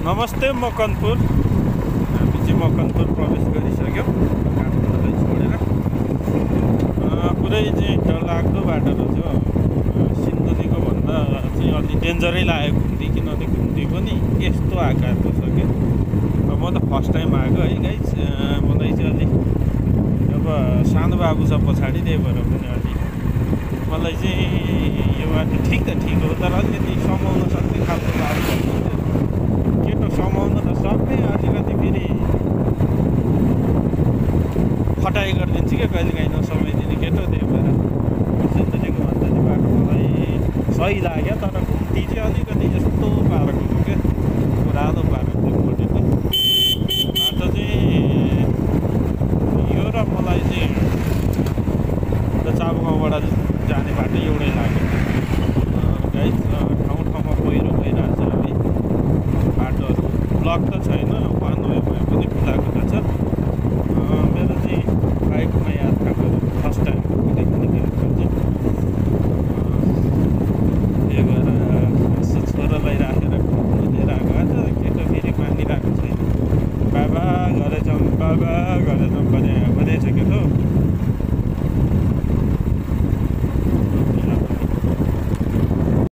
नमस्ते मकनपुर। हामी चाहिँ मकनपुर प्रवेश गरिसक्यौँ काठमाडौँलाई छोडेर। पुरै चाहिँ डरलाग्दो बाटो रहेछ। सिन्धुलीको भन्दा चाहिँ अलि डेन्जरै लाग्यो घुम्ती, किनभने घुम्ती पनि यस्तो आकारको छ क्या। म त फर्स्ट टाइम आएको है गाइस। मलाई चाहिँ अलि अब सानो बाबु छ पछाडि, त्यही भएर पनि अलि मलाई चाहिँ यो बाटो ठिक त ठिक हो, तर अलिकति समाउन सक्ने खालको बाटो केटो समाउन त सक्ने, अलिकति फेरि खटाइ गरिदिन्छ क्या कहिलेकाहीँ नसमाइदिने केटो। त्यही भएर सिन्धुलीको भन्दा चाहिँ बाटो मलाई सही लाग्यो, तर घुम्ती चाहिँ अलिकति यस्तो पाराको हो क्या, पुरानो पाराको मोटरको बाटो चाहिँ यो। र मलाई चाहिँ चाबुगाउँबाट जाने बाटो एउटै लाग्यो गाइस। ठाउँ ठाउँमा पहिरो भइरहेछ है, बाटोहरू ब्लक त छैन, वान वे भए पनि खुलाएको त छ। मेरो चाहिँ बाइकमा यात्रा गरेँ फर्स्ट टाइम कुनै चाहिँ, त्यही भएर यसो छोरालाई राखेर घुम्नु लिएर आएको। आज केटो फेरि मानिरहेको छैन, बाबा घरै जाउँ भने छ केटो।